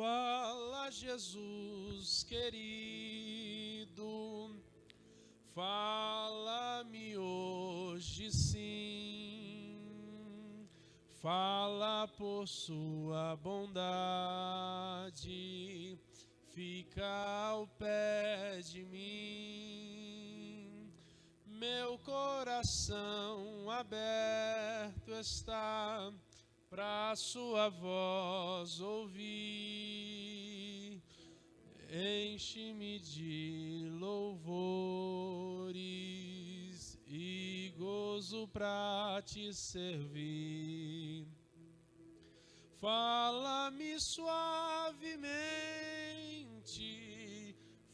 Fala, Jesus querido, fala-me hoje sim, fala por sua bondade, fica ao pé de mim. Meu coração aberto está pra sua voz ouvir, enche-me de louvores e gozo pra te servir. Fala-me suavemente,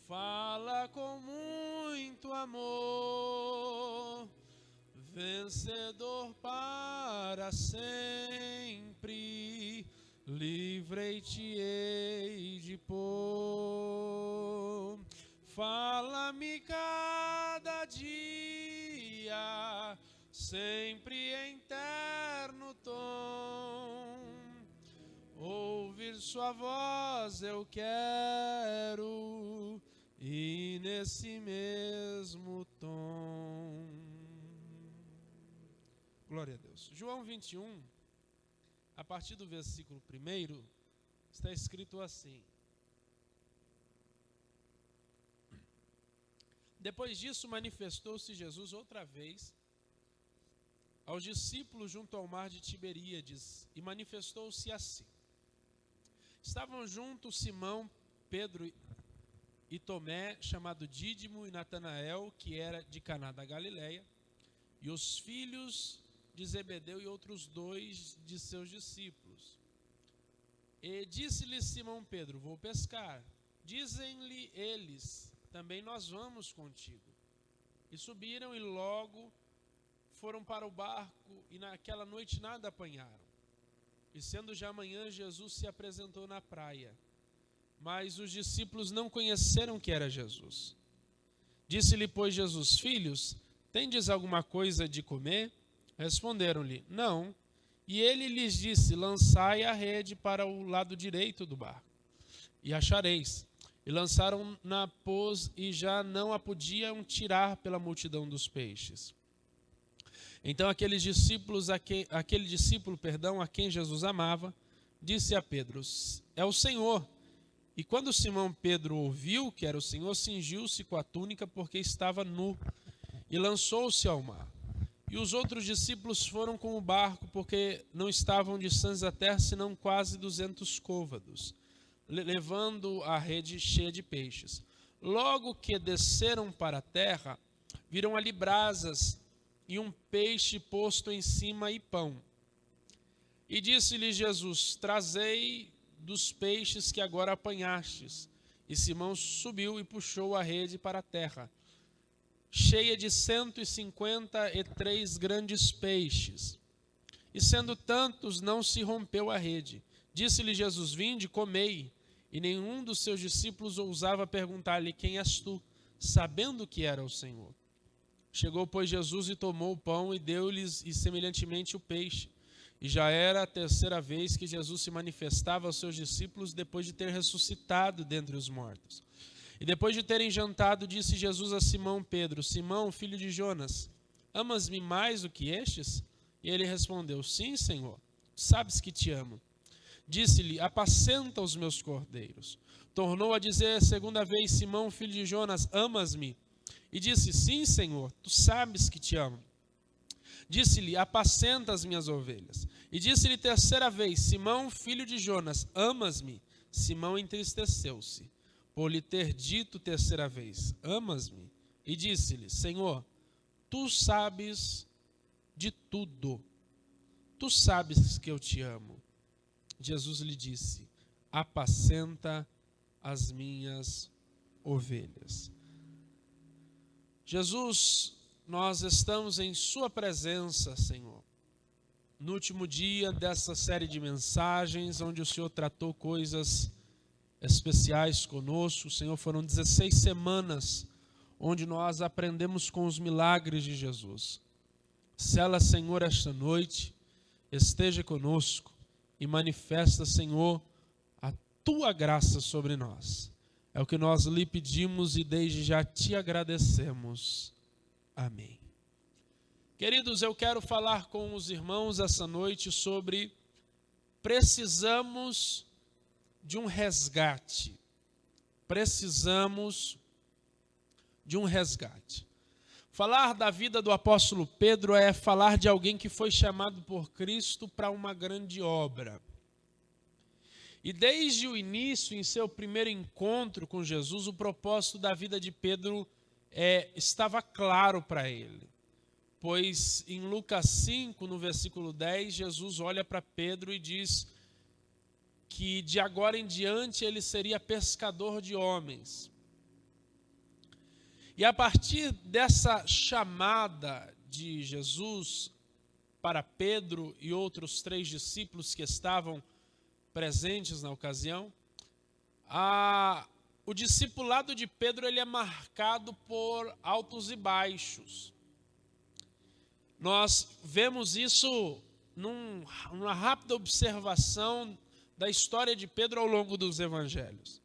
fala com muito amor, vencedor para sempre, livrei-te-ei de pôr. Fala-me cada dia, sempre em terno tom, ouvir sua voz eu quero, e nesse mesmo tom. Glória a Deus. João 21, a partir do versículo 1, está escrito assim: Depois disso manifestou-se Jesus outra vez aos discípulos junto ao mar de Tiberíades, e manifestou-se assim. Estavam juntos Simão, Pedro e Tomé, chamado Dídimo, e Natanael, que era de Caná da Galileia, e os filhos de Zebedeu e outros 2 de seus discípulos. E disse-lhe Simão Pedro: vou pescar. Dizem-lhe eles: também nós vamos contigo. E subiram e logo foram para o barco, e naquela noite nada apanharam. E sendo já manhã, Jesus se apresentou na praia, mas os discípulos não conheceram que era Jesus. Disse-lhe, pois, Jesus: filhos, tendes alguma coisa de comer? Responderam-lhe: não. E ele lhes disse: lançai a rede para o lado direito do barco, e achareis. E lançaram na pôs, e já não a podiam tirar pela multidão dos peixes. Então aquele discípulo a quem Jesus amava, disse a Pedro: é o Senhor. E quando Simão Pedro ouviu que era o Senhor, cingiu-se com a túnica, porque estava nu, e lançou-se ao mar. E os outros discípulos foram com o barco, porque não estavam distantes da terra, senão quase 200 côvados, levando a rede cheia de peixes. Logo que desceram para a terra, viram ali brasas e um peixe posto em cima e pão. E disse-lhe Jesus: trazei dos peixes que agora apanhastes. E Simão subiu e puxou a rede para a terra, cheia de 153 grandes peixes. E sendo tantos, não se rompeu a rede. Disse-lhe Jesus: vinde, comei. E nenhum dos seus discípulos ousava perguntar-lhe: quem és tu? Sabendo que era o Senhor. Chegou, pois, Jesus e tomou o pão e deu-lhes, e semelhantemente o peixe. E já era a 3ª vez que Jesus se manifestava aos seus discípulos, depois de ter ressuscitado dentre os mortos. E depois de terem jantado, disse Jesus a Simão Pedro: Simão, filho de Jonas, amas-me mais do que estes? E ele respondeu: sim, Senhor, sabes que te amo. Disse-lhe: apacenta os meus cordeiros. Tornou a dizer a 2ª vez: Simão, filho de Jonas, amas-me? E disse: sim, Senhor, tu sabes que te amo. Disse-lhe: apacenta as minhas ovelhas. E disse-lhe 3ª vez: Simão, filho de Jonas, amas-me? Simão entristeceu-se por lhe ter dito 3ª vez: amas-me? E disse-lhe: Senhor, tu sabes de tudo. Tu sabes que eu te amo. Jesus lhe disse: apacenta as minhas ovelhas. Jesus, nós estamos em sua presença, Senhor, no último dia dessa série de mensagens, onde o Senhor tratou coisas especiais conosco. Senhor, foram 16 semanas onde nós aprendemos com os milagres de Jesus. Sela, Senhor, esta noite, esteja conosco e manifesta, Senhor, a tua graça sobre nós. É o que nós lhe pedimos e desde já te agradecemos. Amém. Queridos, eu quero falar com os irmãos essa noite sobre precisamos de um resgate. Precisamos de um resgate. Falar da vida do apóstolo Pedro é falar de alguém que foi chamado por Cristo para uma grande obra. E desde o início, em seu primeiro encontro com Jesus, o propósito da vida de Pedro estava claro para ele. Pois em Lucas 5, no versículo 10, Jesus olha para Pedro e diz que de agora em diante ele seria pescador de homens. E a partir dessa chamada de Jesus para Pedro e outros 3 discípulos que estavam presentes na ocasião, o discipulado de Pedro ele é marcado por altos e baixos. Nós vemos isso numa rápida observação da história de Pedro ao longo dos evangelhos.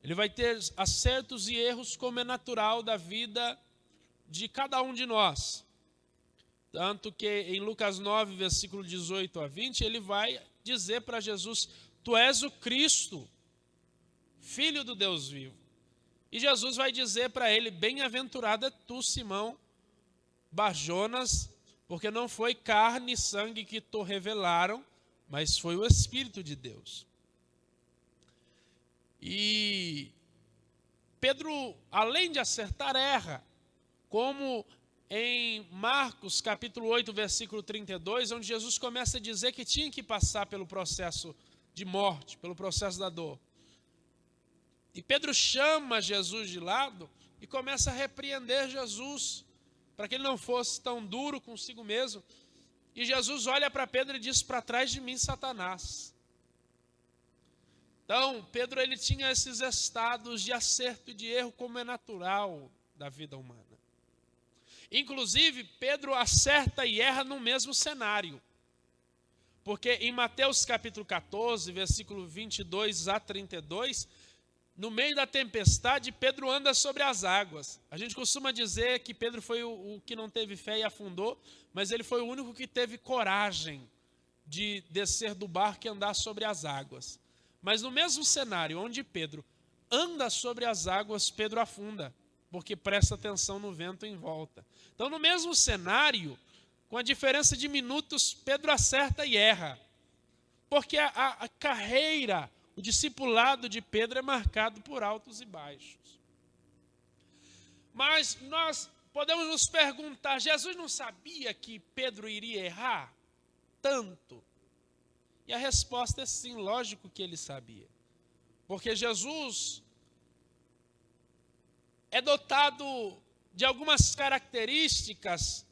Ele vai ter acertos e erros como é natural da vida de cada um de nós. Tanto que em Lucas 9, versículo 18 a 20, ele vai dizer para Jesus: tu és o Cristo, Filho do Deus vivo. E Jesus vai dizer para ele: bem-aventurado é tu, Simão Barjonas, porque não foi carne e sangue que te revelaram, mas foi o Espírito de Deus. E Pedro, além de acertar, erra, como em Marcos capítulo 8, versículo 32, onde Jesus começa a dizer que tinha que passar pelo processo de morte, pelo processo da dor. E Pedro chama Jesus de lado e começa a repreender Jesus, para que ele não fosse tão duro consigo mesmo. E Jesus olha para Pedro e diz: para trás de mim, Satanás. Então, Pedro ele tinha esses estados de acerto e de erro, como é natural da vida humana. Inclusive, Pedro acerta e erra no mesmo cenário. Porque em Mateus capítulo 14, versículo 22 a 32, no meio da tempestade, Pedro anda sobre as águas. A gente costuma dizer que Pedro foi o que não teve fé e afundou, mas ele foi o único que teve coragem de descer do barco e andar sobre as águas. Mas no mesmo cenário onde Pedro anda sobre as águas, Pedro afunda, porque presta atenção no vento em volta. Então, no mesmo cenário, com a diferença de minutos, Pedro acerta e erra. Porque a carreira, o discipulado de Pedro é marcado por altos e baixos. Mas nós podemos nos perguntar: Jesus não sabia que Pedro iria errar tanto? E a resposta é sim, lógico que ele sabia. Porque Jesus é dotado de algumas características,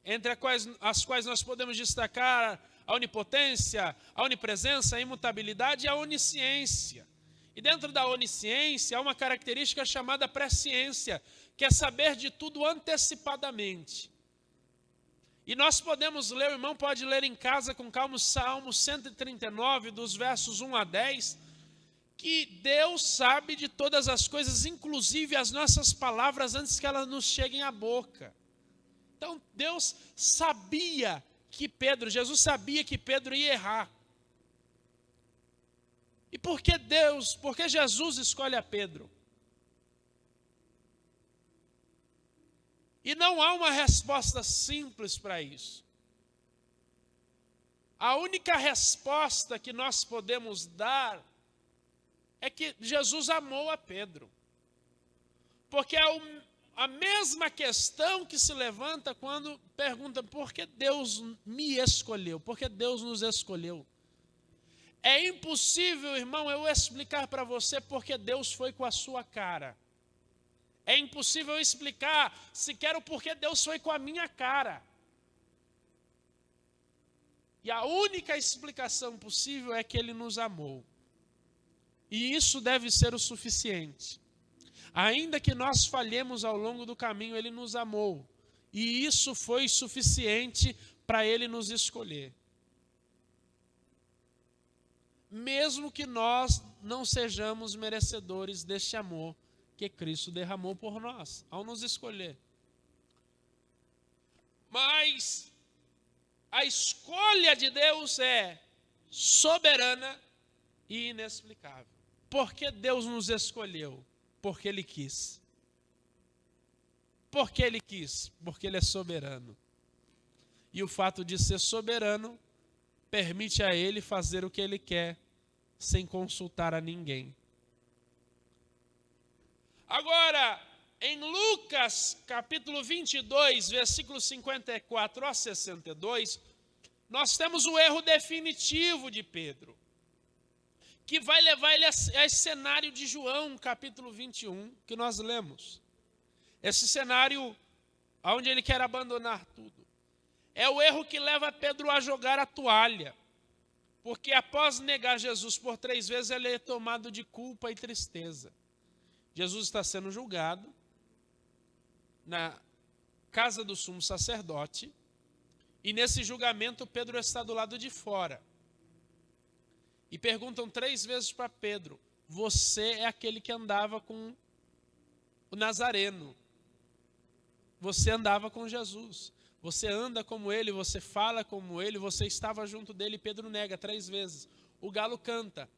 entre as quais nós podemos destacar a onipotência, a onipresença, a imutabilidade e a onisciência. E dentro da onisciência há uma característica chamada presciência, que é saber de tudo antecipadamente. E nós podemos ler, o irmão pode ler em casa com calma o Salmo 139, dos versos 1 a 10, que Deus sabe de todas as coisas, inclusive as nossas palavras, antes que elas nos cheguem à boca. Então Deus sabia que Jesus sabia que Pedro ia errar. E por que Jesus escolhe a Pedro? E não há uma resposta simples para isso. A única resposta que nós podemos dar é que Jesus amou a Pedro. Porque é a mesma questão que se levanta quando pergunta: por que Deus me escolheu? Por que Deus nos escolheu? É impossível, irmão, eu explicar para você porque Deus foi com a sua cara. É impossível explicar sequer o porquê Deus foi com a minha cara. E a única explicação possível é que Ele nos amou. E isso deve ser o suficiente. Ainda que nós falhemos ao longo do caminho, Ele nos amou. E isso foi suficiente para Ele nos escolher. Mesmo que nós não sejamos merecedores deste amor que Cristo derramou por nós, ao nos escolher. Mas a escolha de Deus é soberana e inexplicável. Por que Deus nos escolheu? Porque Ele quis. Por que Ele quis? Porque Ele é soberano. E o fato de ser soberano permite a Ele fazer o que Ele quer, sem consultar a ninguém. Agora, em Lucas, capítulo 22, versículos 54 a 62, nós temos o erro definitivo de Pedro, que vai levar ele a esse cenário de João, capítulo 21, que nós lemos. Esse cenário onde ele quer abandonar tudo. É o erro que leva Pedro a jogar a toalha, porque após negar Jesus por 3 vezes, ele é tomado de culpa e tristeza. Jesus está sendo julgado na casa do sumo sacerdote, e nesse julgamento Pedro está do lado de fora. E perguntam 3 vezes para Pedro: você é aquele que andava com o Nazareno. Você andava com Jesus. Você anda como ele, você fala como ele, você estava junto dele. Pedro nega 3 vezes. O galo canta.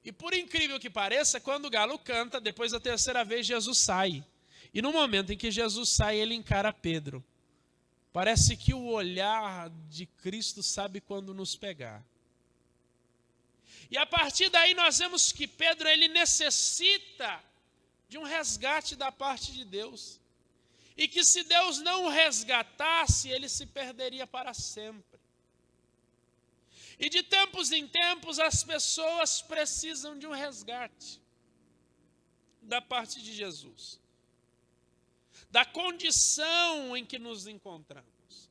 E por incrível que pareça, quando o galo canta, depois da 3ª vez, Jesus sai. E no momento em que Jesus sai, ele encara Pedro. Parece que o olhar de Cristo sabe quando nos pegar. E a partir daí nós vemos que Pedro, ele necessita de um resgate da parte de Deus. E que se Deus não o resgatasse, ele se perderia para sempre. E de tempos em tempos as pessoas precisam de um resgate da parte de Jesus, da condição em que nos encontramos.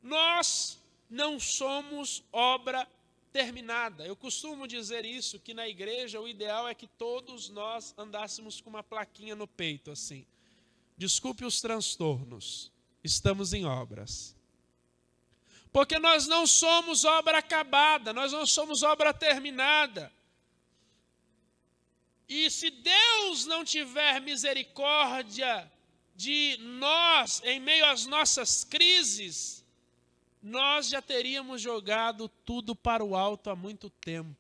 Nós não somos obra terminada. Eu costumo dizer isso, que na igreja o ideal é que todos nós andássemos com uma plaquinha no peito assim: desculpe os transtornos, estamos em obras. Porque nós não somos obra acabada, nós não somos obra terminada. E se Deus não tiver misericórdia de nós, em meio às nossas crises, nós já teríamos jogado tudo para o alto há muito tempo.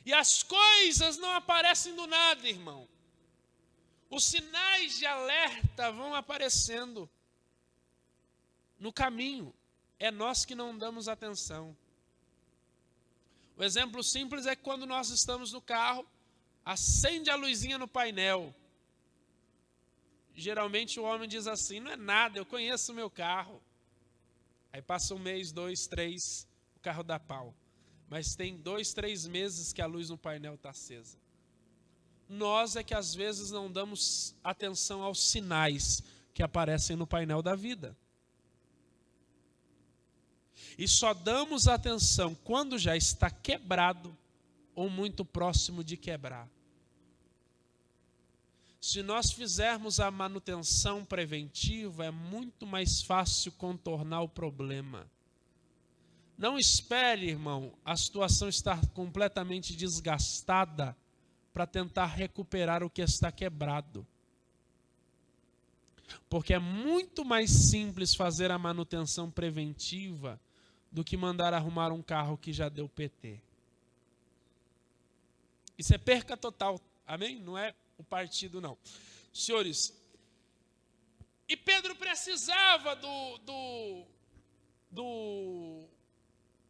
E as coisas não aparecem do nada, irmão. Os sinais de alerta vão aparecendo no caminho. É nós que não damos atenção. O exemplo simples é que quando nós estamos no carro, acende a luzinha no painel. Geralmente o homem diz assim: não é nada, eu conheço o meu carro. Aí passa 1 mês, 2, 3, o carro dá pau. Mas tem 2, 3 meses que a luz no painel está acesa. Nós é que às vezes não damos atenção aos sinais que aparecem no painel da vida. E só damos atenção quando já está quebrado ou muito próximo de quebrar. Se nós fizermos a manutenção preventiva, é muito mais fácil contornar o problema. Não espere, irmão, a situação estar completamente desgastada para tentar recuperar o que está quebrado. Porque é muito mais simples fazer a manutenção preventiva do que mandar arrumar um carro que já deu PT. Isso é perca total, amém? Não é o partido, não. Senhores, e Pedro precisava do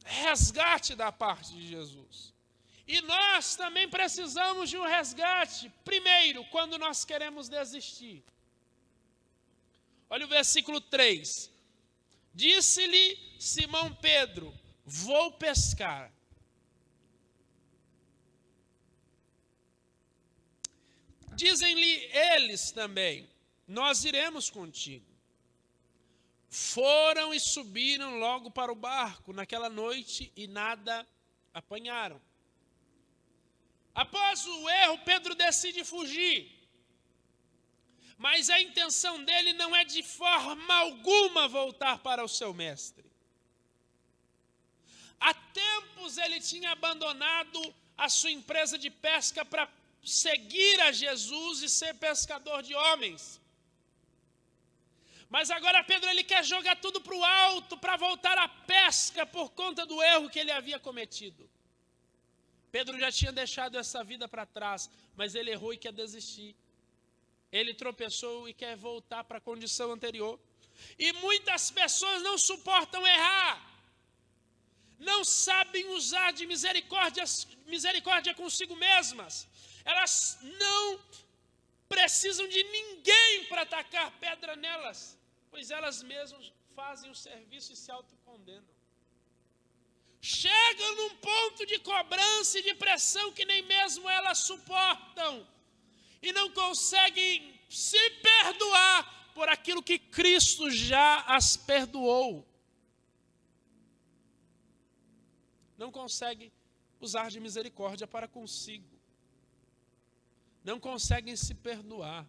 resgate da parte de Jesus. E nós também precisamos de um resgate, primeiro, quando nós queremos desistir. Olha o versículo 3. Disse-lhe Simão Pedro: vou pescar. Dizem-lhe eles também: nós iremos contigo. Foram e subiram logo para o barco naquela noite e nada apanharam. Após o erro, Pedro decide fugir. Mas a intenção dele não é de forma alguma voltar para o seu mestre. A tempos ele tinha abandonado a sua empresa de pesca para seguir a Jesus e ser pescador de homens. Mas agora Pedro ele quer jogar tudo para o alto para voltar à pesca por conta do erro que ele havia cometido. Pedro já tinha deixado essa vida para trás, mas ele errou e quer desistir. Ele tropeçou e quer voltar para a condição anterior. E muitas pessoas não suportam errar. Não sabem usar de misericórdia consigo mesmas. Elas não precisam de ninguém para atacar pedra nelas, pois elas mesmas fazem o serviço e se autocondenam. Chegam num ponto de cobrança e de pressão que nem mesmo elas suportam. E não conseguem se perdoar por aquilo que Cristo já as perdoou. Não conseguem usar de misericórdia para consigo. Não conseguem se perdoar.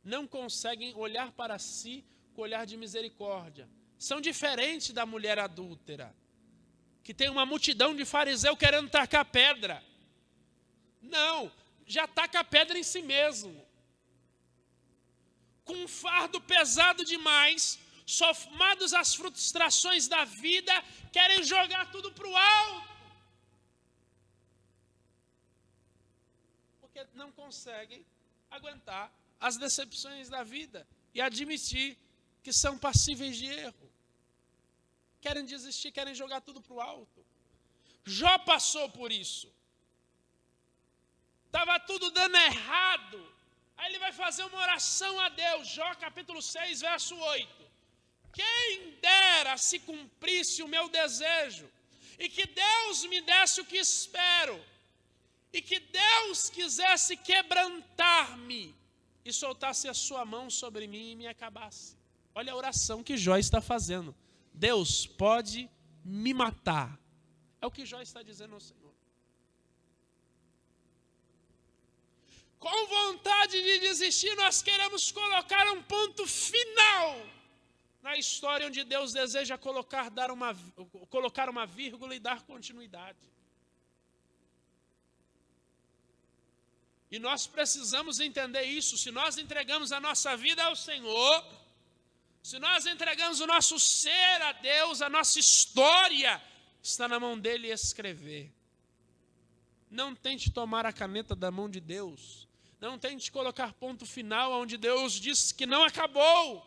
Não conseguem olhar para si com olhar de misericórdia. São diferentes da mulher adúltera, que tem uma multidão de fariseus querendo tacar pedra. Não, já taca pedra em si mesmo. Com um fardo pesado demais, somados às frustrações da vida, querem jogar tudo para o alto. Porque não conseguem aguentar as decepções da vida e admitir que são passíveis de erro. Querem desistir, querem jogar tudo para o alto. Jó passou por isso. Estava tudo dando errado. Aí ele vai fazer uma oração a Deus. Jó capítulo 6, verso 8. Quem dera se cumprisse o meu desejo, e que Deus me desse o que espero, e que Deus quisesse quebrantar-me, e soltasse a sua mão sobre mim e me acabasse. Olha a oração que Jó está fazendo. Deus pode me matar. É o que Jó está dizendo ao Senhor. Com vontade de desistir, nós queremos colocar um ponto final na história onde Deus deseja colocar uma vírgula e dar continuidade. E nós precisamos entender isso. Se nós entregamos a nossa vida ao Senhor, se nós entregamos o nosso ser a Deus, a nossa história está na mão dele escrever. Não tente tomar a caneta da mão de Deus. Não tente colocar ponto final onde Deus disse que não acabou.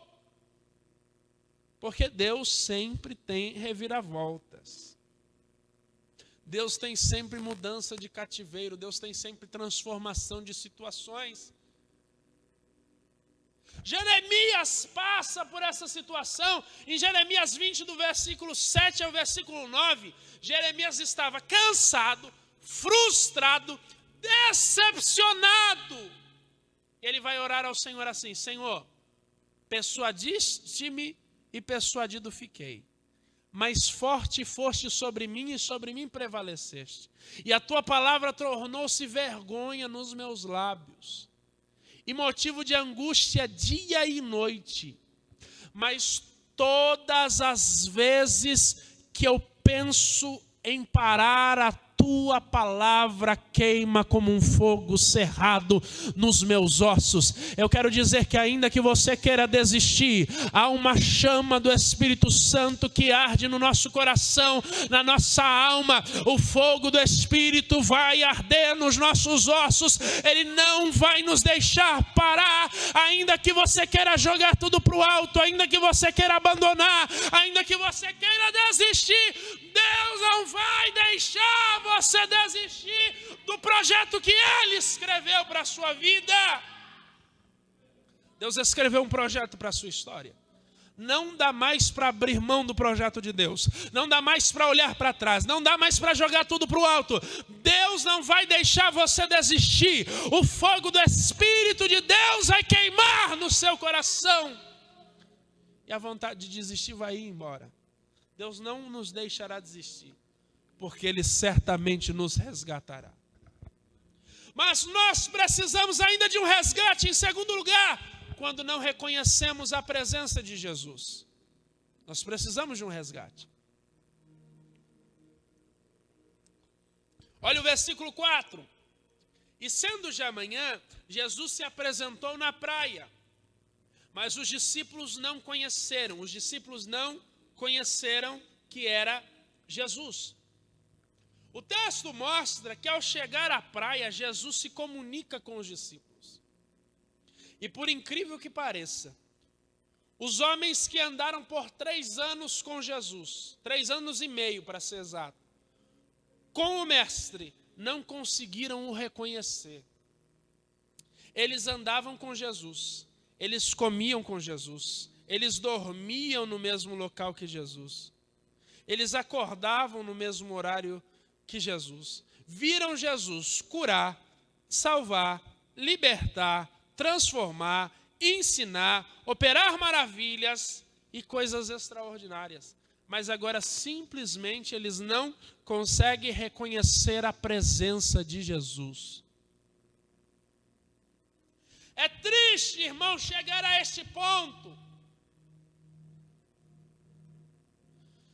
Porque Deus sempre tem reviravoltas. Deus tem sempre mudança de cativeiro. Deus tem sempre transformação de situações. Jeremias passa por essa situação. Em Jeremias 20, do versículo 7 ao versículo 9, Jeremias estava cansado, frustrado, decepcionado. Ele vai orar ao Senhor assim: Senhor, persuadiste-me e persuadido fiquei. Mais forte foste sobre mim e sobre mim prevaleceste. E a tua palavra tornou-se vergonha nos meus lábios, e motivo de angústia dia e noite. Mas todas as vezes que eu penso em parar, a tua palavra queima como um fogo cerrado nos meus ossos. Eu quero dizer que ainda que você queira desistir, há uma chama do Espírito Santo que arde no nosso coração, na nossa alma. O fogo do Espírito vai arder nos nossos ossos. Ele não vai nos deixar parar, ainda que você queira jogar tudo para o alto, ainda que você queira abandonar, ainda que você queira desistir. Deus não vai deixar você desistir do projeto que Ele escreveu para a sua vida. Deus escreveu um projeto para a sua história. Não dá mais para abrir mão do projeto de Deus. Não dá mais para olhar para trás. Não dá mais para jogar tudo para o alto. Deus não vai deixar você desistir. O fogo do Espírito de Deus vai queimar no seu coração. E a vontade de desistir vai ir embora. Deus não nos deixará desistir, porque Ele certamente nos resgatará. Mas nós precisamos ainda de um resgate. Em segundo lugar, quando não reconhecemos a presença de Jesus, nós precisamos de um resgate. Olha o versículo 4. E sendo já manhã, Jesus se apresentou na praia. Mas os discípulos não conheceram que era Jesus. O texto mostra que ao chegar à praia, Jesus se comunica com os discípulos. E por incrível que pareça, os homens que andaram por 3 anos com Jesus, 3 anos e meio para ser exato, com o mestre, não conseguiram o reconhecer. Eles andavam com Jesus, eles comiam com Jesus, eles dormiam no mesmo local que Jesus, eles acordavam no mesmo horário que Jesus, viram Jesus curar, salvar, libertar, transformar, ensinar, operar maravilhas e coisas extraordinárias. Mas agora simplesmente eles não conseguem reconhecer a presença de Jesus. É triste, irmão, chegar a este ponto.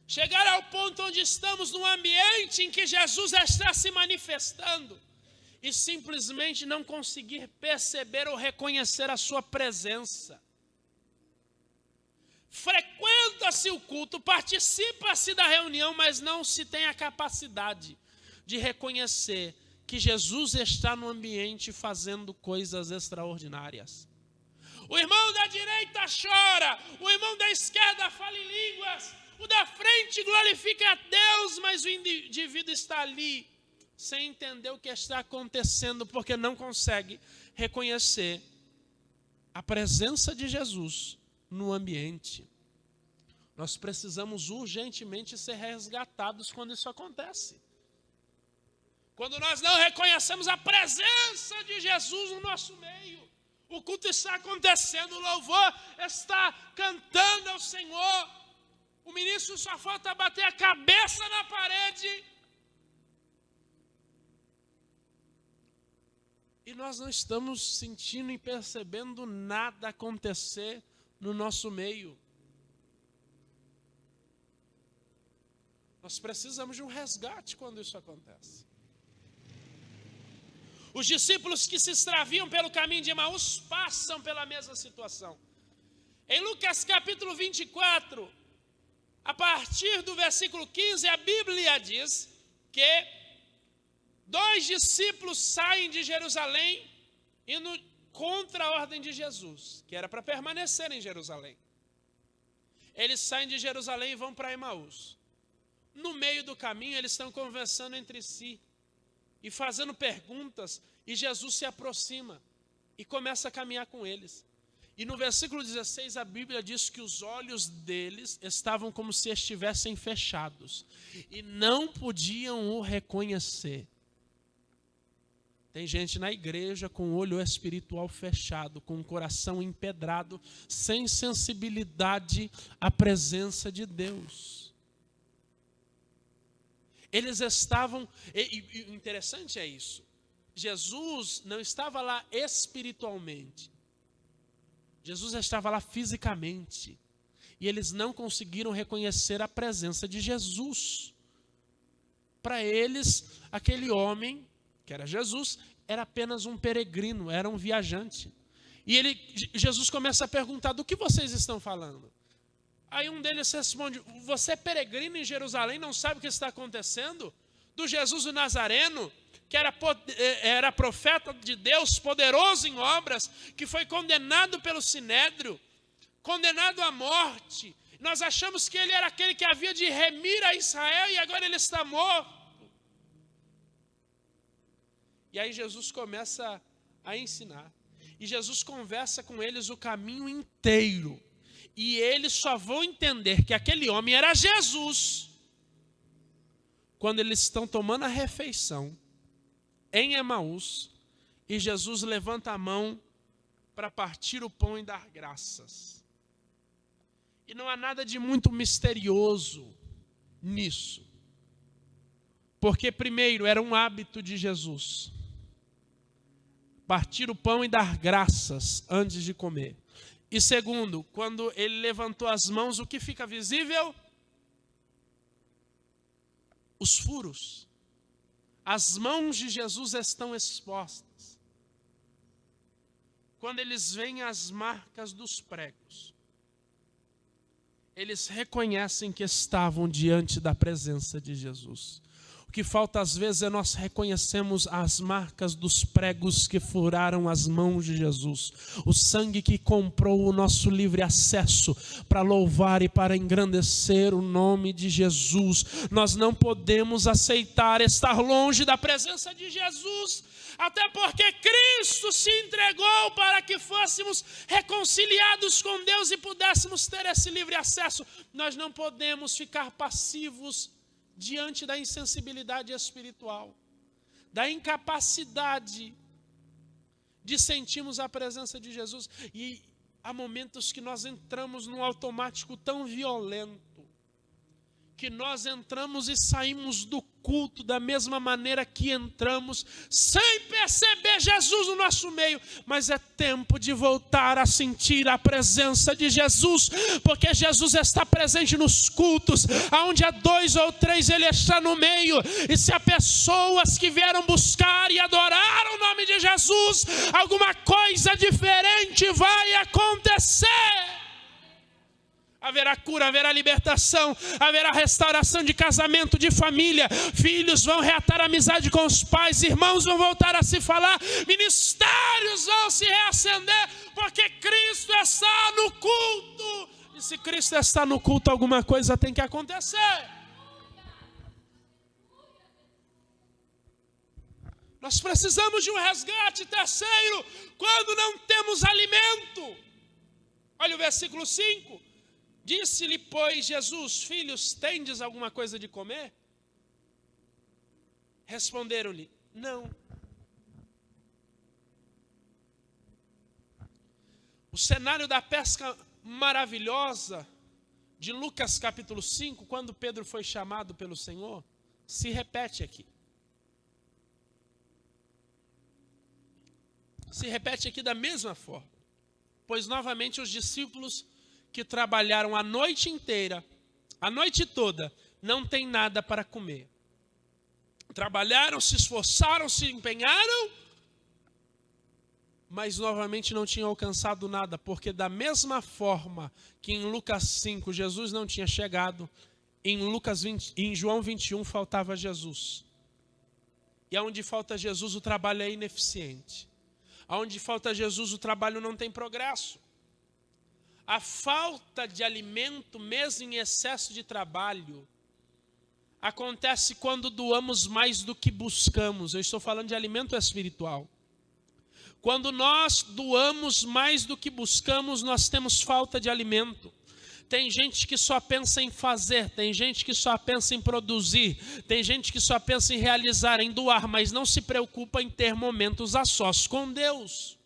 Chegar ao ponto onde estamos num ambiente em que Jesus está se manifestando e simplesmente não conseguir perceber ou reconhecer a sua presença. Frequenta-se o culto, participa-se da reunião, mas não se tem a capacidade de reconhecer que Jesus está no ambiente fazendo coisas extraordinárias. O irmão da direita chora, o irmão da esquerda fala em línguas, o da frente glorifica a Deus, mas o indivíduo está ali sem entender o que está acontecendo, porque não consegue reconhecer a presença de Jesus no ambiente. Nós precisamos urgentemente ser resgatados quando isso acontece. Quando nós não reconhecemos a presença de Jesus no nosso meio. O culto está acontecendo, o louvor está cantando ao Senhor. O ministro só falta bater a cabeça na parede. E nós não estamos sentindo e percebendo nada acontecer no nosso meio. Nós precisamos de um resgate quando isso acontece. Os discípulos que se extraviam pelo caminho de Emaús passam pela mesma situação. Em Lucas capítulo 24, a partir do versículo 15, a Bíblia diz que 2 discípulos saem de Jerusalém indo contra a ordem de Jesus, que era para permanecer em Jerusalém. Eles saem de Jerusalém e vão para Emaús. No meio do caminho, eles estão conversando entre si e fazendo perguntas, e Jesus se aproxima e começa a caminhar com eles. E no versículo 16, a Bíblia diz que os olhos deles estavam como se estivessem fechados e não podiam o reconhecer. Tem gente na igreja com o olho espiritual fechado, com o coração empedrado, sem sensibilidade à presença de Deus. Eles estavam, e o interessante é isso, Jesus não estava lá espiritualmente, Jesus estava lá fisicamente, e eles não conseguiram reconhecer a presença de Jesus. Para eles, aquele homem, que era Jesus, era apenas um peregrino, era um viajante. E Jesus começa a perguntar, do que vocês estão falando? Aí um deles responde, você é peregrino em Jerusalém, não sabe o que está acontecendo? Do Jesus o Nazareno, que era profeta de Deus, poderoso em obras, que foi condenado pelo Sinédrio, condenado à morte. Nós achamos que ele era aquele que havia de remir a Israel e agora ele está morto. E aí Jesus começa a ensinar. E Jesus conversa com eles o caminho inteiro. E eles só vão entender que aquele homem era Jesus quando eles estão tomando a refeição em Emaús e Jesus levanta a mão para partir o pão e dar graças. E não há nada de muito misterioso nisso. Porque primeiro era um hábito de Jesus partir o pão e dar graças antes de comer. E segundo, quando ele levantou as mãos, o que fica visível? Os furos, as mãos de Jesus estão expostas. Quando eles veem as marcas dos pregos, eles reconhecem que estavam diante da presença de Jesus. O que falta às vezes é nós reconhecemos as marcas dos pregos que furaram as mãos de Jesus. O sangue que comprou o nosso livre acesso para louvar e para engrandecer o nome de Jesus. Nós não podemos aceitar estar longe da presença de Jesus, até porque Cristo se entregou para que fôssemos reconciliados com Deus e pudéssemos ter esse livre acesso. Nós não podemos ficar passivos diante da insensibilidade espiritual, da incapacidade de sentirmos a presença de Jesus. E há momentos que nós entramos num automático tão violento, que nós entramos e saímos do culto da mesma maneira que entramos, sem perceber Jesus no nosso meio. Mas é tempo de voltar a sentir a presença de Jesus, porque Jesus está presente nos cultos, onde há 2 ou 3 ele está no meio. E se há pessoas que vieram buscar e adorar o nome de Jesus, alguma coisa diferente vai acontecer. Haverá cura, haverá libertação, haverá restauração de casamento, de família. Filhos vão reatar amizade com os pais, irmãos vão voltar a se falar, ministérios vão se reacender, porque Cristo está no culto. E se Cristo está no culto, alguma coisa tem que acontecer. Nós precisamos de um resgate. Terceiro, quando não temos alimento. Olha o versículo 5. Disse-lhe, pois, Jesus: filhos, tendes alguma coisa de comer? Responderam-lhe: não. O cenário da pesca maravilhosa de Lucas capítulo 5, quando Pedro foi chamado pelo Senhor, se repete aqui. Se repete aqui da mesma forma. Pois novamente os discípulos que trabalharam a noite inteira, a noite toda, não tem nada para comer. Trabalharam, se esforçaram, se empenharam, mas novamente não tinham alcançado nada, porque da mesma forma que em Lucas 5 Jesus não tinha chegado, em João 21 faltava Jesus. E onde falta Jesus, o trabalho é ineficiente. Onde falta Jesus, o trabalho não tem progresso. A falta de alimento, mesmo em excesso de trabalho, acontece quando doamos mais do que buscamos. Eu estou falando de alimento espiritual. Quando nós doamos mais do que buscamos, nós temos falta de alimento. Tem gente que só pensa em fazer, tem gente que só pensa em produzir, tem gente que só pensa em realizar, em doar, mas não se preocupa em ter momentos a sós com Deus.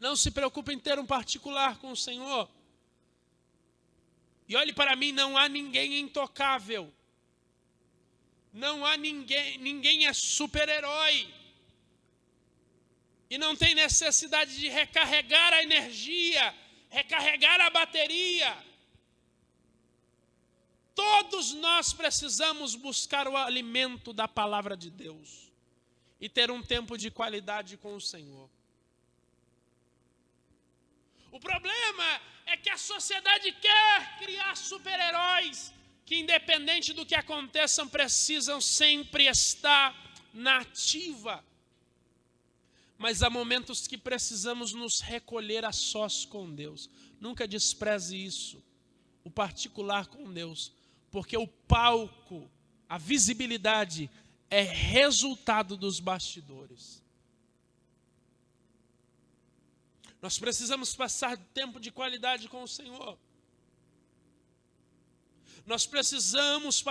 Não se preocupe em ter um particular com o Senhor. E olhe para mim, não há ninguém intocável. Não há ninguém é super-herói. E não tem necessidade de recarregar a energia, recarregar a bateria. Todos nós precisamos buscar o alimento da palavra de Deus e ter um tempo de qualidade com o Senhor. O problema é que a sociedade quer criar super-heróis que, independente do que aconteça, precisam sempre estar na ativa. Mas há momentos que precisamos nos recolher a sós com Deus. Nunca despreze isso, o particular com Deus, porque o palco, a visibilidade é resultado dos bastidores. Nós precisamos passar tempo de qualidade com o Senhor. Nós precisamos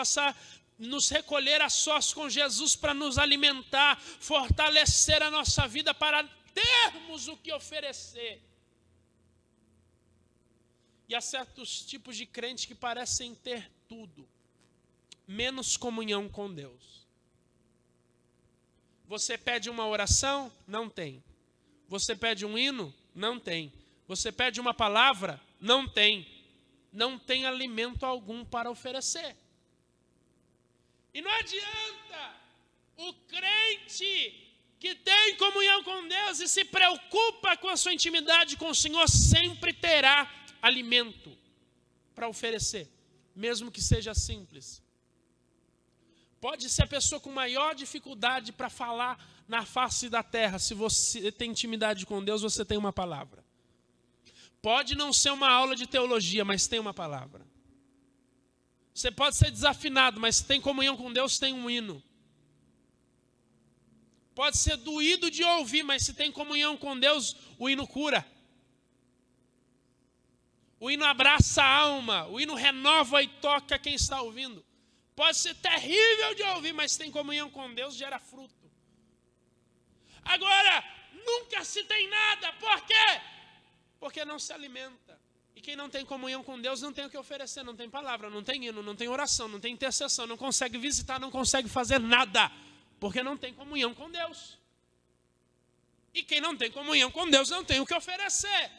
nos recolher a sós com Jesus para nos alimentar, fortalecer a nossa vida para termos o que oferecer. E há certos tipos de crentes que parecem ter tudo, menos comunhão com Deus. Você pede uma oração? Não tem. Você pede um hino? Não tem. Você pede uma palavra? Não tem. Não tem alimento algum para oferecer. E não adianta o crente que tem comunhão com Deus e se preocupa com a sua intimidade com o Senhor, sempre terá alimento para oferecer, mesmo que seja simples. Pode ser a pessoa com maior dificuldade para falar na face da terra. Se você tem intimidade com Deus, você tem uma palavra. Pode não ser uma aula de teologia, mas tem uma palavra. Você pode ser desafinado, mas se tem comunhão com Deus, tem um hino. Pode ser doído de ouvir, mas se tem comunhão com Deus, o hino cura. O hino abraça a alma, o hino renova e toca quem está ouvindo. Pode ser terrível de ouvir, mas se tem comunhão com Deus, gera fruto. Agora, nunca se tem nada, por quê? Porque não se alimenta. E quem não tem comunhão com Deus não tem o que oferecer, não tem palavra, não tem hino, não tem oração, não tem intercessão, não consegue visitar, não consegue fazer nada. Porque não tem comunhão com Deus. E quem não tem comunhão com Deus não tem o que oferecer.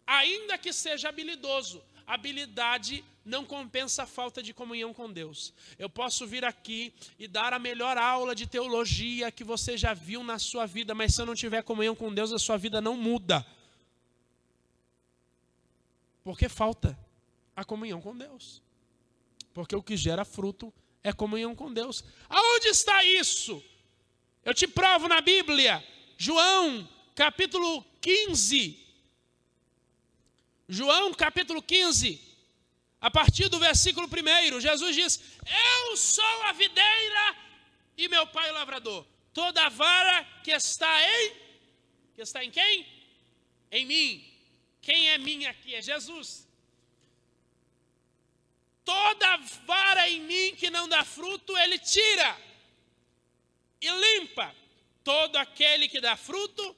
Ainda que seja habilidoso, habilidade não compensa a falta de comunhão com Deus. Eu posso vir aqui e dar a melhor aula de teologia que você já viu na sua vida, mas se eu não tiver comunhão com Deus, a sua vida não muda. Porque falta a comunhão com Deus. Porque o que gera fruto é comunhão com Deus. Aonde está isso? Eu te provo na Bíblia. João, capítulo 15. João, capítulo 15. A partir do versículo 1, Jesus diz: eu sou a videira e meu pai o lavrador. Toda vara que está em quem? Em mim. Quem é mim aqui? É Jesus. Toda vara em mim que não dá fruto, ele tira e limpa. Todo aquele que dá fruto,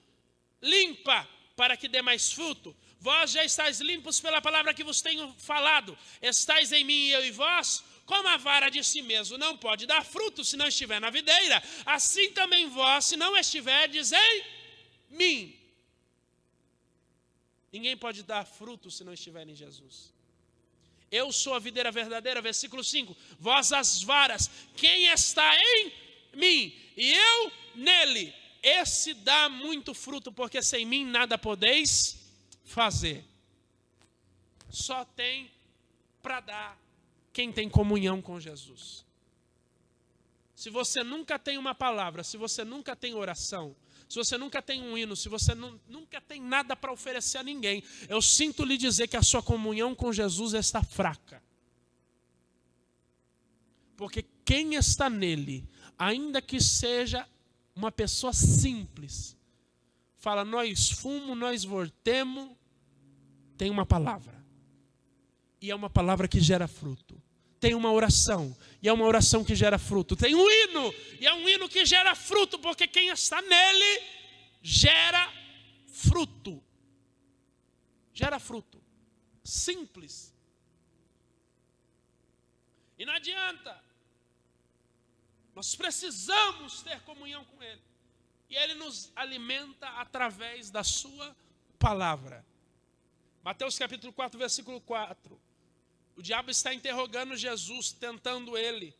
limpa, para que dê mais fruto. Vós já estáis limpos pela palavra que vos tenho falado. Estáis em mim e eu em vós, como a vara de si mesmo não pode dar fruto se não estiver na videira, assim também vós, se não estiverdes em mim. Ninguém pode dar fruto se não estiver em Jesus. Eu sou a videira verdadeira, versículo 5. Vós as varas, quem está em mim e eu nele, esse dá muito fruto, porque sem mim nada podeis fazer. Só tem para dar quem tem comunhão com Jesus. Se você nunca tem uma palavra, se você nunca tem oração, se você nunca tem um hino, se você nunca tem nada para oferecer a ninguém, eu sinto lhe dizer que a sua comunhão com Jesus está fraca. Porque quem está nele, ainda que seja uma pessoa simples, fala, nós fumos, nós voltemos, tem uma palavra. E é uma palavra que gera fruto. Tem uma oração, e é uma oração que gera fruto. Tem um hino, e é um hino que gera fruto, porque quem está nele gera fruto. Gera fruto. Simples. E não adianta. Nós precisamos ter comunhão com ele. E ele nos alimenta através da sua palavra. Mateus capítulo 4, versículo 4. O diabo está interrogando Jesus, tentando ele.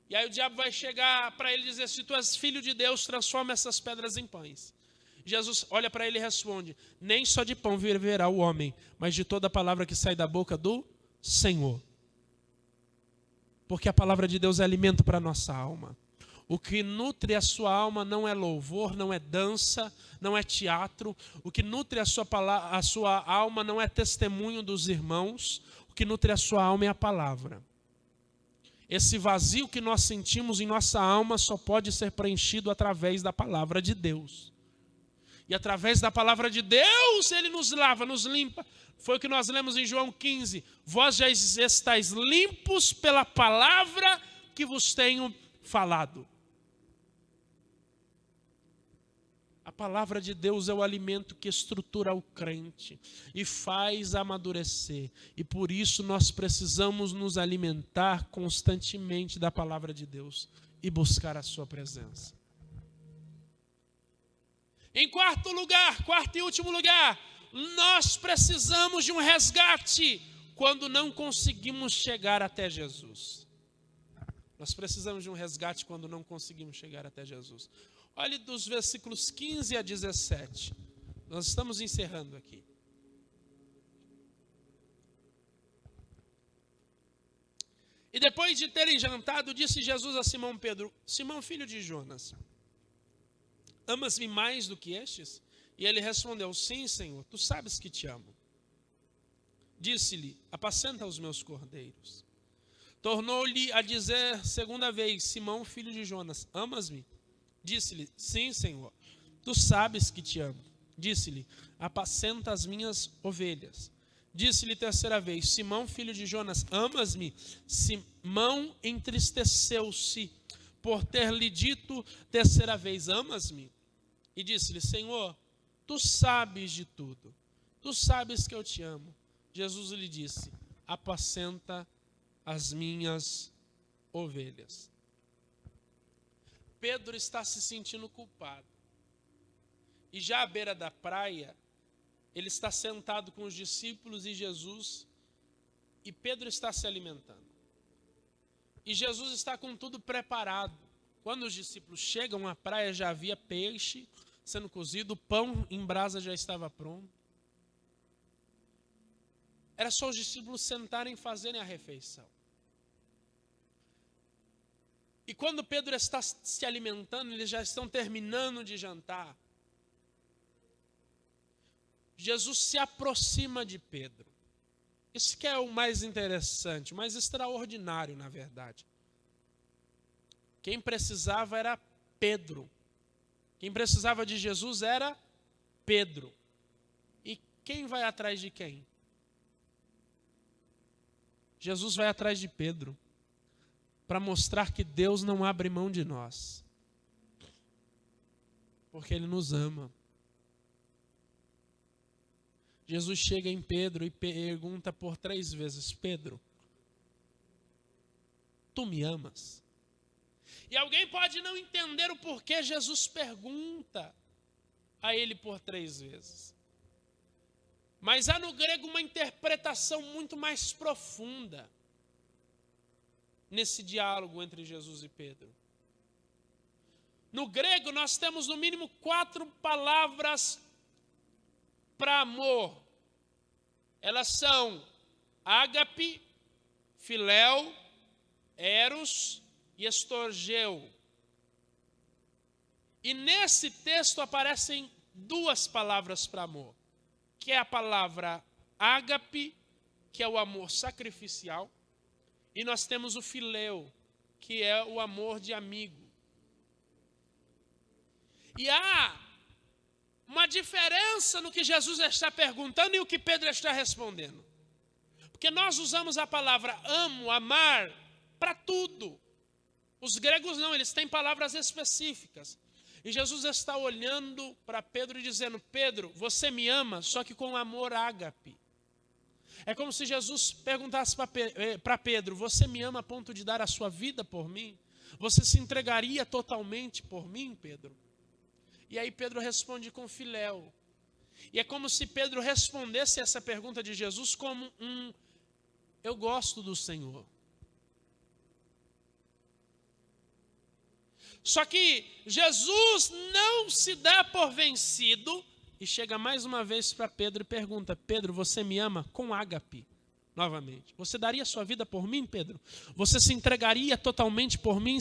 E aí o diabo vai chegar para ele e dizer, se tu és filho de Deus, transforma essas pedras em pães. Jesus olha para ele e responde, nem só de pão viverá o homem, mas de toda a palavra que sai da boca do Senhor. Porque a palavra de Deus é alimento para a nossa alma. O que nutre a sua alma não é louvor, não é dança, não é teatro. O que nutre a sua alma não é testemunho dos irmãos. O que nutre a sua alma é a palavra. Esse vazio que nós sentimos em nossa alma só pode ser preenchido através da palavra de Deus. E através da palavra de Deus, ele nos lava, nos limpa. Foi o que nós lemos em João 15. Vós já estáis limpos pela palavra que vos tenho falado. A palavra de Deus é o alimento que estrutura o crente e faz amadurecer. E por isso nós precisamos nos alimentar constantemente da palavra de Deus e buscar a sua presença. Em quarto e último lugar, nós precisamos de um resgate quando não conseguimos chegar até Jesus. Nós precisamos de um resgate quando não conseguimos chegar até Jesus. Olhe dos versículos 15 a 17. Nós estamos encerrando aqui. E depois de terem jantado, disse Jesus a Simão Pedro: Simão, filho de Jonas, amas-me mais do que estes? E ele respondeu: sim, Senhor, tu sabes que te amo. Disse-lhe: apacenta os meus cordeiros. Tornou-lhe a dizer segunda vez: Simão, filho de Jonas, amas-me? Disse-lhe: sim, Senhor, tu sabes que te amo. Disse-lhe: apacenta as minhas ovelhas. Disse-lhe terceira vez: Simão, filho de Jonas, amas-me? Simão entristeceu-se por ter lhe dito terceira vez: amas-me? E disse-lhe: Senhor, tu sabes de tudo, tu sabes que eu te amo. Jesus lhe disse: apacenta as minhas ovelhas. Pedro está se sentindo culpado. E já à beira da praia, ele está sentado com os discípulos e Jesus, e Pedro está se alimentando. E Jesus está com tudo preparado. Quando os discípulos chegam à praia, já havia peixe sendo cozido, o pão em brasa já estava pronto. Era só os discípulos sentarem e fazerem a refeição. E quando Pedro está se alimentando, eles já estão terminando de jantar. Jesus se aproxima de Pedro. Isso que é o mais interessante, o mais extraordinário, na verdade. Quem precisava era Pedro. Quem precisava de Jesus era Pedro. E quem vai atrás de quem? Jesus vai atrás de Pedro, para mostrar que Deus não abre mão de nós, porque Ele nos ama. Jesus chega em Pedro e pergunta por 3 vezes: Pedro, tu me amas? E alguém pode não entender o porquê Jesus pergunta a ele por 3 vezes. Mas há no grego uma interpretação muito mais profunda nesse diálogo entre Jesus e Pedro. No grego nós temos no mínimo 4 palavras para amor. Elas são ágape, filéu, eros e estorgeu. E nesse texto aparecem 2 palavras para amor, que é a palavra ágape, que é o amor sacrificial, e nós temos o filéu, que é o amor de amigo. E há uma diferença no que Jesus está perguntando e o que Pedro está respondendo. Porque nós usamos a palavra amo, amar, para tudo. Os gregos não, eles têm palavras específicas. E Jesus está olhando para Pedro e dizendo: Pedro, você me ama, só que com amor ágape. É como se Jesus perguntasse para Pedro: você me ama a ponto de dar a sua vida por mim? Você se entregaria totalmente por mim, Pedro? E aí Pedro responde com filéu. E é como se Pedro respondesse essa pergunta de Jesus como eu gosto do Senhor. Só que Jesus não se dá por vencido e chega mais uma vez para Pedro e pergunta: Pedro, você me ama? Com ágape, novamente. Você daria sua vida por mim, Pedro? Você se entregaria totalmente por mim,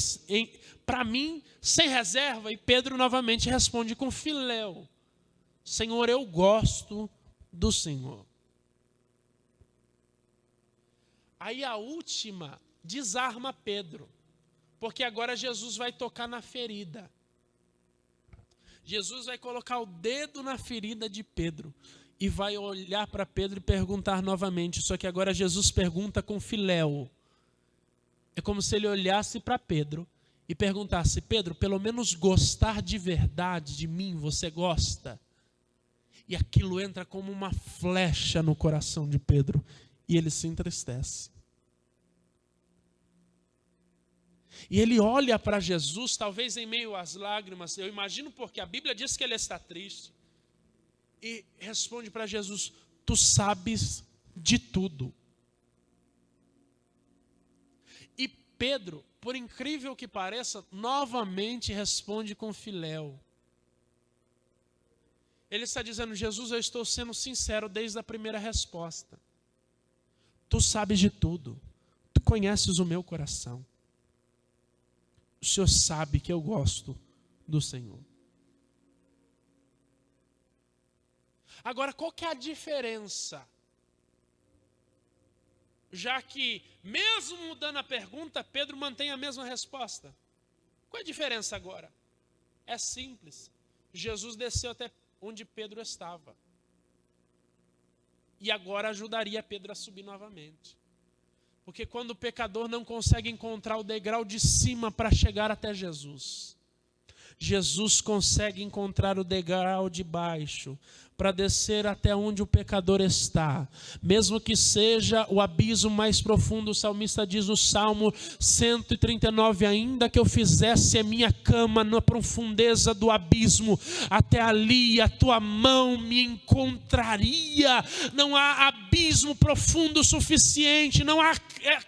para mim, sem reserva? E Pedro novamente responde com filéu: Senhor, eu gosto do Senhor. Aí a última desarma Pedro, porque agora Jesus vai tocar na ferida. Jesus vai colocar o dedo na ferida de Pedro e vai olhar para Pedro e perguntar novamente. Só que agora Jesus pergunta com filéu. É como se ele olhasse para Pedro e perguntasse: Pedro, pelo menos gostar de verdade de mim, você gosta? E aquilo entra como uma flecha no coração de Pedro e ele se entristece. E ele olha para Jesus, talvez em meio às lágrimas, eu imagino, porque a Bíblia diz que ele está triste, e responde para Jesus: tu sabes de tudo. E Pedro, por incrível que pareça, novamente responde com filéu. Ele está dizendo: Jesus, eu estou sendo sincero desde a primeira resposta. Tu sabes de tudo. Tu conheces o meu coração. O Senhor sabe que eu gosto do Senhor. Agora, qual que é a diferença? Já que, mesmo mudando a pergunta, Pedro mantém a mesma resposta. Qual é a diferença agora? É simples. Jesus desceu até onde Pedro estava. E agora ajudaria Pedro a subir novamente. Porque quando o pecador não consegue encontrar o degrau de cima para chegar até Jesus, Jesus consegue encontrar o degrau de baixo para descer até onde o pecador está. Mesmo que seja o abismo mais profundo, o salmista diz no Salmo 139, ainda que eu fizesse a minha cama na profundeza do abismo, até ali a tua mão me encontraria. Não há abismo profundo o suficiente, não há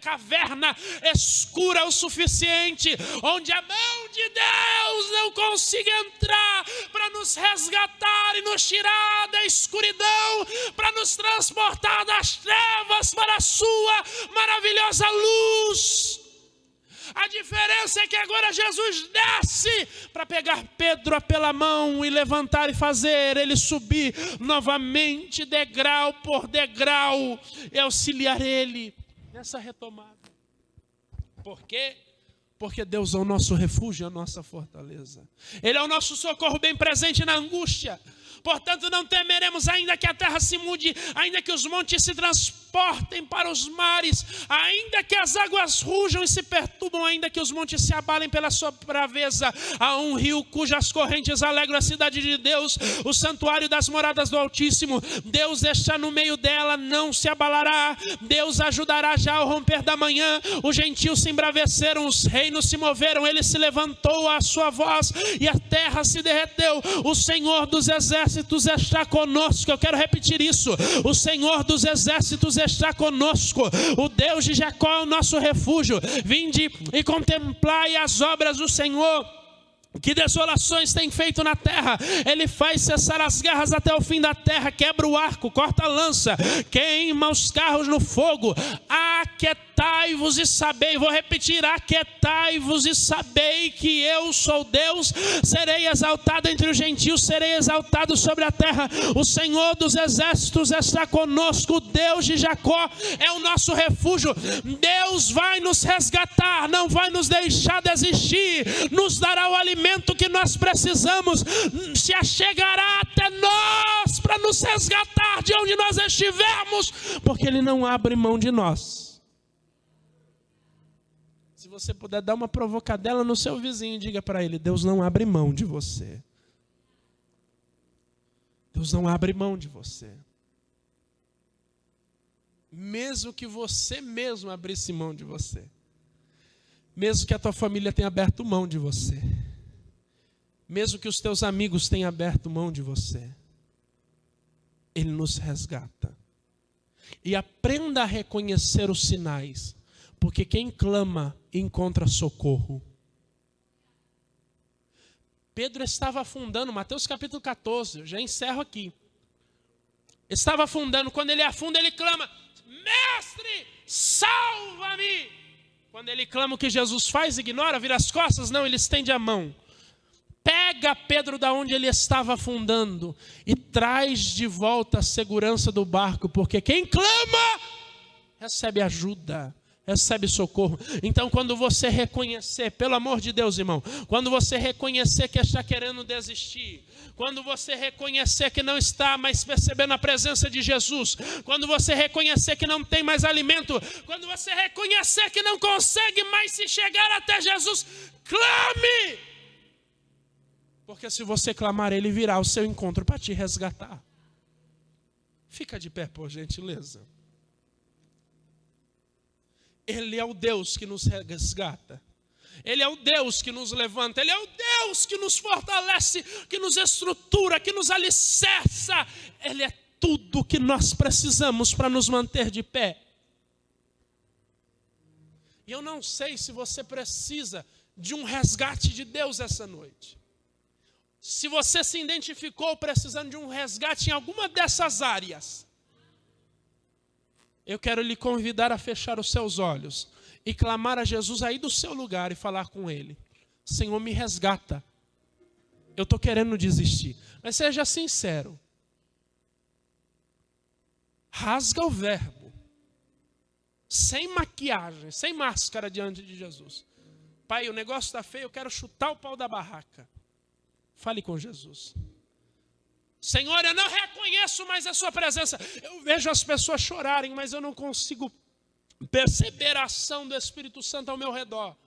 caverna escura o suficiente, onde a mão de Deus não consiga entrar para nos resgatar e nos tirar da escuridão, para nos transportar das trevas para a sua maravilhosa luz. A diferença é que agora Jesus desce para pegar Pedro pela mão e levantar e fazer ele subir novamente, degrau por degrau, e auxiliar ele nessa retomada. Por quê? Porque Deus é o nosso refúgio, a nossa fortaleza. Ele é o nosso socorro bem presente na angústia. Portanto, não temeremos, ainda que a terra se mude, ainda que os montes se transportem para os mares, ainda que as águas rujam e se perturbam, ainda que os montes se abalem pela sua braveza. Há um rio cujas correntes alegram a cidade de Deus, o santuário das moradas do Altíssimo. Deus está no meio dela, não se abalará. Deus ajudará já ao romper da manhã. Os gentios se embraveceram, os reinos se moveram, ele se levantou à sua voz e a terra se derreteu. O Senhor dos exércitos está conosco. Eu quero repetir isso: o Senhor dos exércitos está conosco. O Deus de Jacó é o nosso refúgio. Vinde e contemplai as obras do Senhor, que desolações tem feito na terra. Ele faz cessar as guerras até o fim da terra, quebra o arco, corta a lança, queima os carros no fogo. Aquietai-vos e sabei, vou repetir: aquietai-vos e sabei que eu sou Deus. Serei exaltado entre os gentios, serei exaltado sobre a terra. O Senhor dos exércitos está conosco. O Deus de Jacó é o nosso refúgio. Deus vai nos resgatar, não vai nos deixar desistir, nos dará o alimento que nós precisamos, se achegará até nós para nos resgatar de onde nós estivermos, porque Ele não abre mão de nós. Se você puder dar uma provocadela no seu vizinho, diga para ele: Deus não abre mão de você. Deus não abre mão de você. Mesmo que você mesmo abrisse mão de você, mesmo que a tua família tenha aberto mão de você, mesmo que os teus amigos tenham aberto mão de você, Ele nos resgata. E aprenda a reconhecer os sinais, porque quem clama encontra socorro. Pedro estava afundando, Mateus capítulo 14, eu já encerro aqui. Estava afundando, quando ele afunda, ele clama: Mestre, salva-me! Quando ele clama, o que Jesus faz? Ignora, vira as costas? Não, ele estende a mão. Pega Pedro da onde ele estava afundando e traz de volta a segurança do barco, porque quem clama recebe ajuda, recebe socorro. Então, quando você reconhecer, pelo amor de Deus, irmão, quando você reconhecer que está querendo desistir, quando você reconhecer que não está mais percebendo a presença de Jesus, quando você reconhecer que não tem mais alimento, quando você reconhecer que não consegue mais se chegar até Jesus, clame! Porque se você clamar, Ele virá ao seu encontro para te resgatar. Fica de pé, por gentileza. Ele é o Deus que nos resgata. Ele é o Deus que nos levanta. Ele é o Deus que nos fortalece, que nos estrutura, que nos alicerça. Ele é tudo que nós precisamos para nos manter de pé. E eu não sei se você precisa de um resgate de Deus essa noite. Se você se identificou precisando de um resgate em alguma dessas áreas, eu quero lhe convidar a fechar os seus olhos e clamar a Jesus aí do seu lugar e falar com Ele. Senhor, me resgata. Eu estou querendo desistir. Mas seja sincero. Rasga o verbo. Sem maquiagem, sem máscara diante de Jesus. Pai, o negócio está feio, eu quero chutar o pau da barraca. Fale com Jesus. Senhor, eu não reconheço mais a sua presença. Eu vejo as pessoas chorarem, mas eu não consigo perceber a ação do Espírito Santo ao meu redor.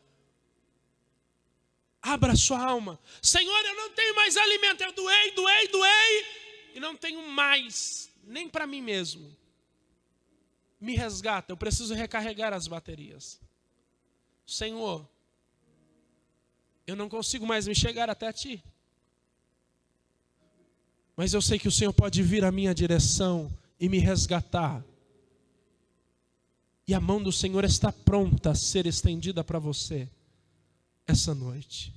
Abra sua alma. Senhor, eu não tenho mais alimento. Eu doei. E não tenho mais, nem para mim mesmo. Me resgata, eu preciso recarregar as baterias. Senhor, eu não consigo mais me chegar até ti. Mas eu sei que o Senhor pode vir à minha direção e me resgatar. E a mão do Senhor está pronta a ser estendida para você essa noite.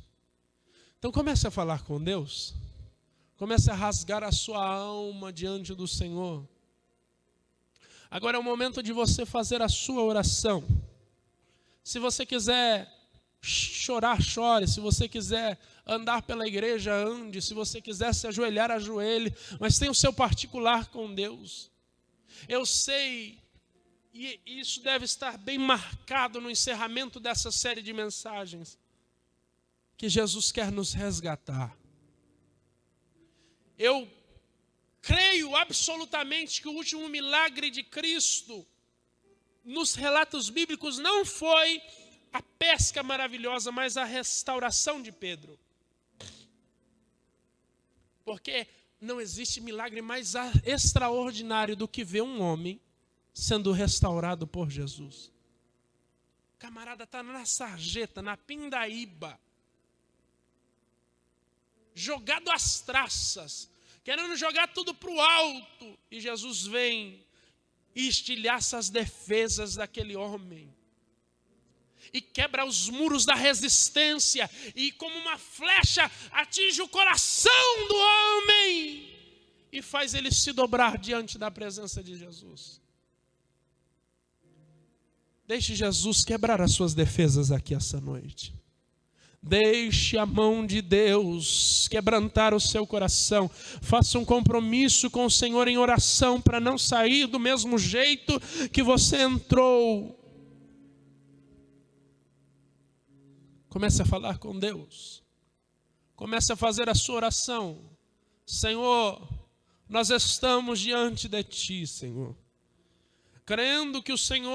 Então comece a falar com Deus. Comece a rasgar a sua alma diante do Senhor. Agora é o momento de você fazer a sua oração. Se você quiser chorar, chore. Se você quiser andar pela igreja, ande. Se você quiser se ajoelhar, ajoelhe. Mas tenha o seu particular com Deus. Eu sei, e isso deve estar bem marcado no encerramento dessa série de mensagens, que Jesus quer nos resgatar. Eu creio absolutamente que o último milagre de Cristo nos relatos bíblicos não foi a pesca maravilhosa, mas a restauração de Pedro. Porque não existe milagre mais extraordinário do que ver um homem sendo restaurado por Jesus. O camarada está na sarjeta, na pindaíba, jogado às traças, querendo jogar tudo para o alto. E Jesus vem e estilhaça as defesas daquele homem. E quebra os muros da resistência. E como uma flecha atinge o coração do homem. E faz ele se dobrar diante da presença de Jesus. Deixe Jesus quebrar as suas defesas aqui essa noite. Deixe a mão de Deus quebrantar o seu coração. Faça um compromisso com o Senhor em oração para não sair do mesmo jeito que você entrou. Comece a falar com Deus. Comece a fazer a sua oração. Senhor, nós estamos diante de Ti, Senhor, crendo que o Senhor